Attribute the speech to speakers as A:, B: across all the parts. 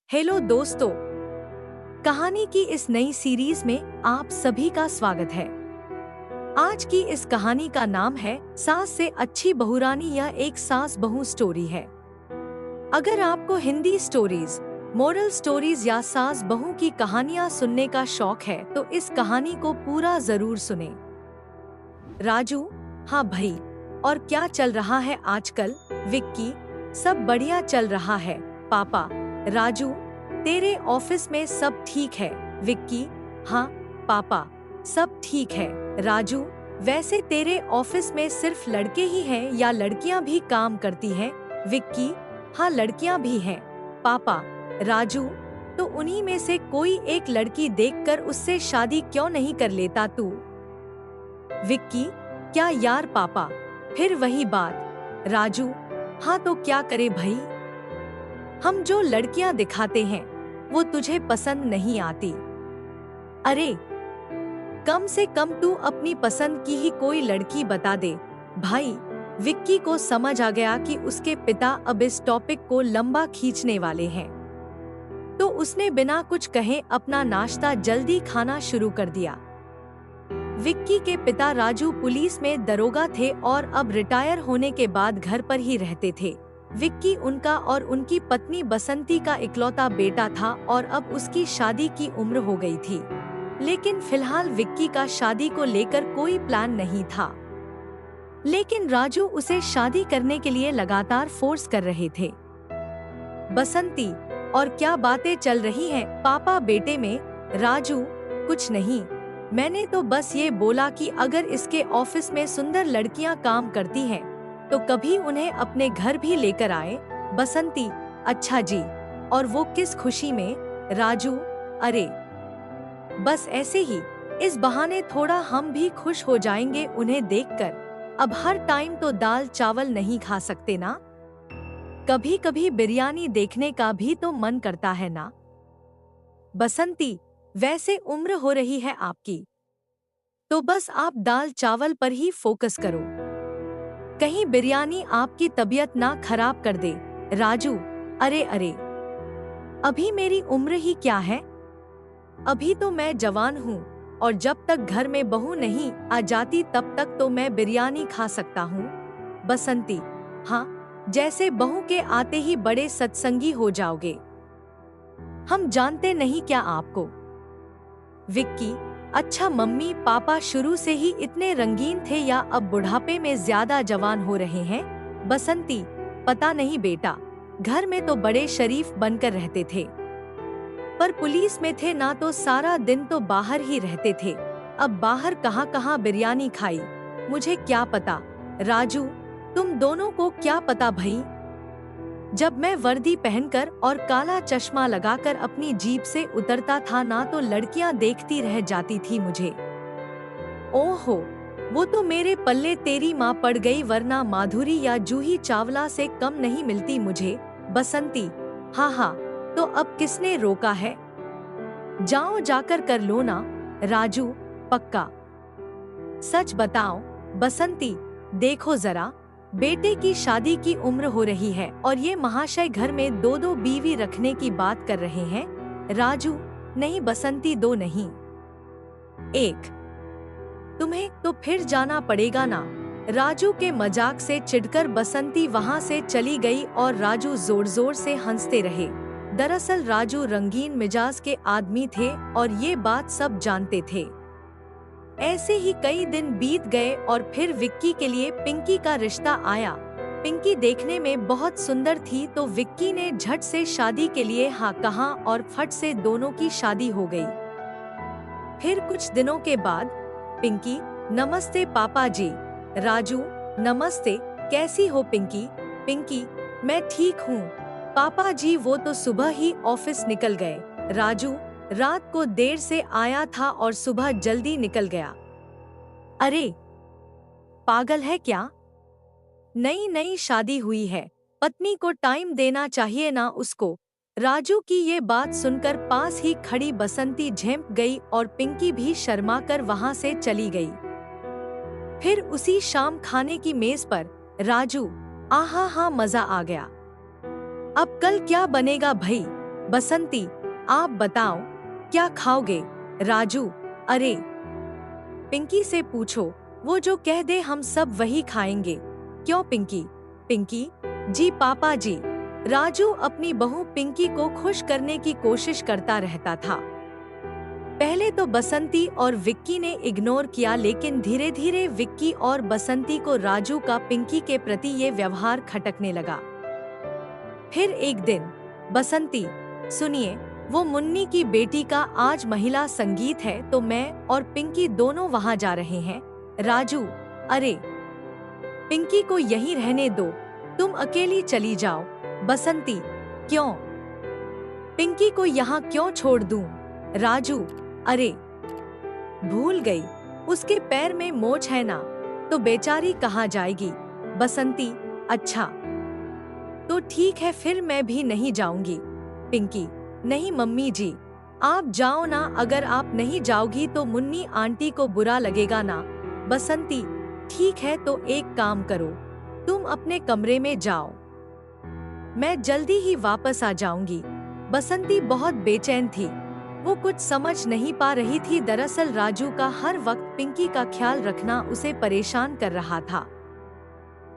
A: Hello दोस्तों, कहानी की इस नई सीरीज में आप सभी का स्वागत है। आज की इस कहानी का नाम है सास से अच्छी बहुरानी। यह एक सास बहू स्टोरी है। अगर आपको हिंदी स्टोरीज, मोरल स्टोरीज या सास बहू की कहानियां सुनने का शौक है तो इस कहानी को पूरा जरूर सुने। राजू, हाँ भाई, और क्या चल रहा है आजकल? विक्की, सब बढ़िया चल रहा है पापा। राजू, तेरे ऑफिस में सब ठीक है? विक्की, हाँ पापा, सब ठीक है। राजू, वैसे तेरे ऑफिस में सिर्फ लड़के ही हैं या लड़कियां भी काम करती हैं? विक्की, हाँ लड़कियां भी हैं पापा। राजू, तो उन्हीं में से कोई एक लड़की देखकर उससे शादी क्यों नहीं कर लेता तू? विक्की, क्या यार पापा, फिर वही बात। राजू, हाँ तो क्या करे भाई, हम जो लड़कियां दिखाते हैं वो तुझे पसंद नहीं आती। अरे कम से कम तू अपनी पसंद की ही कोई लड़की बता दे भाई। विक्की को समझ आ गया कि उसके पिता अब इस टॉपिक को लंबा खींचने वाले हैं, तो उसने बिना कुछ कहे अपना नाश्ता जल्दी खाना शुरू कर दिया। विक्की के पिता राजू पुलिस में दरोगा थे और अब रिटायर होने के बाद घर पर ही रहते थे। विक्की उनका और उनकी पत्नी बसंती का इकलौता बेटा था और अब उसकी शादी की उम्र हो गई थी। लेकिन फिलहाल विक्की का शादी को लेकर कोई प्लान नहीं था, लेकिन राजू उसे शादी करने के लिए लगातार फोर्स कर रहे थे। बसंती, और क्या बातें चल रही हैं पापा बेटे में? राजू, कुछ नहीं, मैंने तो बस ये बोला कि अगर इसके ऑफिस में सुंदर लड़कियां काम करती हैं तो कभी उन्हें अपने घर भी लेकर आए। बसंती, अच्छा जी, और वो किस खुशी में? राजू, अरे बस ऐसे ही, इस बहाने थोड़ा हम भी खुश हो जाएंगे उन्हें देखकर। अब हर टाइम तो दाल चावल नहीं खा सकते ना, कभी कभी बिरयानी देखने का भी तो मन करता है ना। बसंती, वैसे उम्र हो रही है आपकी, तो बस आप दाल चावल पर ही फोकस करो, कहीं बिरयानी आपकी तबीयत ना खराब कर दे। राजू, अरे अरे, अभी मेरी उम्र ही क्या है, अभी तो मैं जवान हूँ और जब तक घर में बहू नहीं आ जाती तब तक तो मैं बिरयानी खा सकता हूँ। बसंती, हाँ, जैसे बहू के आते ही बड़े सत्संगी हो जाओगे, हम जानते नहीं क्या आपको। विक्की, अच्छा मम्मी पापा शुरू से ही इतने रंगीन थे या अब बुढ़ापे में ज्यादा जवान हो रहे हैं? बसंती, पता नहीं बेटा, घर में तो बड़े शरीफ बनकर रहते थे, पर पुलिस में थे ना तो सारा दिन तो बाहर ही रहते थे। अब बाहर कहाँ कहाँ बिरयानी खाई, मुझे क्या पता। राजू, तुम दोनों को क्या पता भई, जब मैं वर्दी पहनकर और काला चश्मा लगाकर अपनी जीप से उतरता था ना तो लड़कियां देखती रह जाती थी मुझे। ओहो, वो तो मेरे पल्ले तेरी माँ पड़ गई, वरना माधुरी या जूही चावला से कम नहीं मिलती मुझे। बसंती, हाँ हाँ, तो अब किसने रोका है, जाओ जाकर कर लो ना। राजू, पक्का, सच बताओ। बसंती, देखो जरा, बेटे की शादी की उम्र हो रही है और ये महाशय घर में दो दो बीवी रखने की बात कर रहे हैं। राजू, नहीं बसंती, दो नहीं, एक। तुम्हें तो फिर जाना पड़ेगा ना। राजू के मजाक से चिढ़कर बसंती वहां से चली गई और राजू जोर जोर से हंसते रहे। दरअसल राजू रंगीन मिजाज के आदमी थे और ये बात सब जानते थे। ऐसे ही कई दिन बीत गए और फिर विक्की के लिए पिंकी का रिश्ता आया। पिंकी देखने में बहुत सुंदर थी तो विक्की ने झट से शादी के लिए हाँ कहा और फट से दोनों की शादी हो गई। फिर कुछ दिनों के बाद, पिंकी, नमस्ते पापा जी। राजू, नमस्ते, कैसी हो पिंकी? पिंकी, मैं ठीक हूँ पापा जी, वो तो सुबह ही ऑफिस निकल गए। राजू, रात को देर से आया था और सुबह जल्दी निकल गया। अरे पागल है क्या, नई नई शादी हुई है, पत्नी को टाइम देना चाहिए ना उसको। राजू की ये बात सुनकर पास ही खड़ी बसंती झेंप गई और पिंकी भी शर्मा कर वहां से चली गई। फिर उसी शाम खाने की मेज पर राजू, आहा हा, मजा आ गया, अब कल क्या बनेगा भई? बसंती, आप बताओ, क्या खाओगे? राजू, अरे पिंकी से पूछो, वो जो कह दे हम सब वही खाएंगे। क्यों पिंकी? पिंकी, जी पापा जी। राजू अपनी बहू पिंकी को खुश करने की कोशिश करता रहता था। पहले तो बसंती और विक्की ने इग्नोर किया, लेकिन धीरे धीरे विक्की और बसंती को राजू का पिंकी के प्रति ये व्यवहार खटकने लगा। फिर एक दिन, बसंती, सुनिए, वो मुन्नी की बेटी का आज महिला संगीत है तो मैं और पिंकी दोनों वहाँ जा रहे हैं। राजू, अरे पिंकी को यहीं रहने दो, तुम अकेली चली जाओ। बसंती, क्यों? पिंकी को यहाँ क्यों छोड़ दूं? राजू, अरे भूल गई, उसके पैर में मोच है ना, तो बेचारी कहाँ जाएगी। बसंती, अच्छा तो ठीक है, फिर मैं भी नहीं जाऊंगी। पिंकी, नहीं मम्मी जी, आप जाओ ना, अगर आप नहीं जाओगी तो मुन्नी आंटी को बुरा लगेगा ना। बसंती, ठीक है तो एक काम करो, तुम अपने कमरे में जाओ, मैं जल्दी ही वापस आ जाऊंगी। बसंती बहुत बेचैन थी, वो कुछ समझ नहीं पा रही थी। दरअसल राजू का हर वक्त पिंकी का ख्याल रखना उसे परेशान कर रहा था।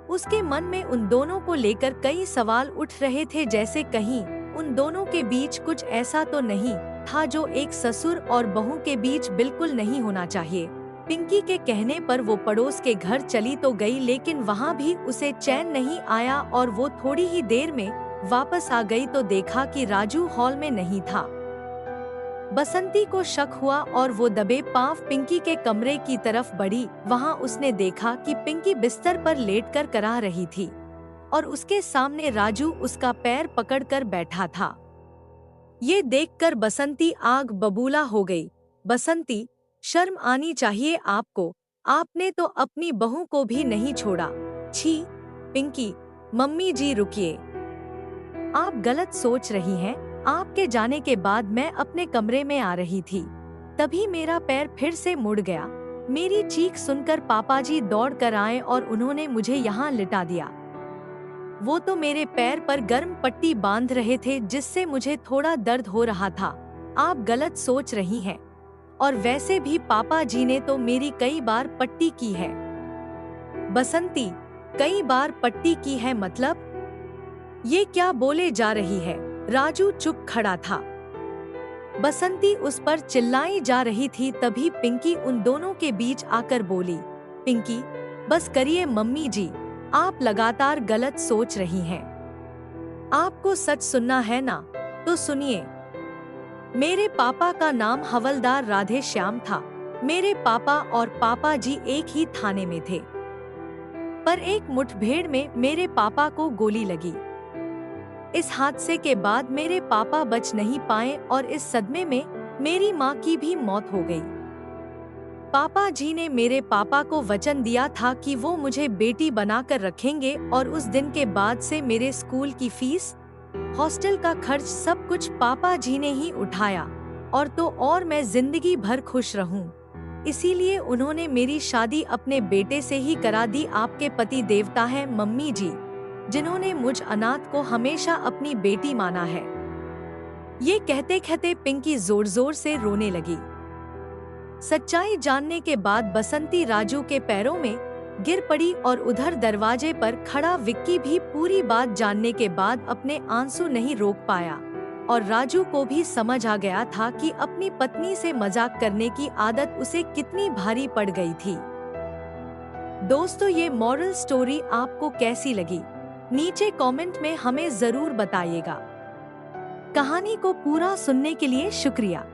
A: उसके मन में उन दोनों को लेकर कई सवाल उठ रहे थे, जैसे कहीं उन दोनों के बीच कुछ ऐसा तो नहीं था जो एक ससुर और बहू के बीच बिल्कुल नहीं होना चाहिए। पिंकी के कहने पर वो पड़ोस के घर चली तो गई, लेकिन वहाँ भी उसे चैन नहीं आया और वो थोड़ी ही देर में वापस आ गई तो देखा कि राजू हॉल में नहीं था। बसंती को शक हुआ और वो दबे पांव पिंकी के कमरे की तरफ बढ़ी। वहाँ उसने देखा कि पिंकी बिस्तर पर लेटकर कराह रही थी और उसके सामने राजू उसका पैर पकड़कर बैठा था। ये देखकर बसंती आग बबूला हो गई। बसंती, शर्म आनी चाहिए आपको, आपने तो अपनी बहू को भी नहीं छोड़ा। छी पिंकी, मम्मी जी रुकिए, आप गलत सोच रही हैं। आपके जाने के बाद मैं अपने कमरे में आ रही थी, तभी मेरा पैर फिर से मुड़ गया। मेरी चीख सुनकर पापाजी दौड़ कर आए और उन्होंने मुझे यहाँ लिटा दिया। वो तो मेरे पैर पर गर्म पट्टी बांध रहे थे, जिससे मुझे थोड़ा दर्द हो रहा था। आप गलत सोच रही हैं, और वैसे भी पापा जी ने तो मेरी कई बार पट्टी की है। बसंती, कई बार पट्टी की है मतलब? ये क्या बोले जा रही है? राजू चुप खड़ा था। बसंती उस पर चिल्लाई जा रही थी, तभी पिंकी उन दोनों के बीच आकर बोली, पिंकी, बस करिए मम्मी जी, आप लगातार गलत सोच रही हैं। आपको सच सुनना है ना, तो सुनिए। मेरे पापा का नाम हवलदार राधे श्याम था। मेरे पापा और पापा जी एक ही थाने में थे, पर एक मुठभेड़ में मेरे पापा को गोली लगी। इस हादसे के बाद मेरे पापा बच नहीं पाए और इस सदमे में मेरी माँ की भी मौत हो गई। पापा जी ने मेरे पापा को वचन दिया था कि वो मुझे बेटी बनाकर रखेंगे और उस दिन के बाद से मेरे स्कूल की फीस, हॉस्टल का खर्च सब कुछ पापा जी ने ही उठाया, और तो और मैं जिंदगी भर खुश रहूं। इसीलिए उन्होंने मेरी शादी अपने बेटे से ही करा दी। आपके पति देवता हैं मम्मी जी, जिन्होंने मुझ अनाथ को हमेशा अपनी बेटी माना है। ये कहते कहते पिंकी जोर जोर से रोने लगी। सच्चाई जानने के बाद बसंती राजू के पैरों में गिर पड़ी और उधर दरवाजे पर खड़ा विक्की भी पूरी बात जानने के बाद अपने आंसू नहीं रोक पाया, और राजू को भी समझ आ गया था कि अपनी पत्नी से मजाक करने की आदत उसे कितनी भारी पड़ गई थी। दोस्तों, ये मॉरल स्टोरी आपको कैसी लगी? नीचे कमेंट में हमें जरूर बताइएगा। कहानी को पूरा सुनने के लिए शुक्रिया।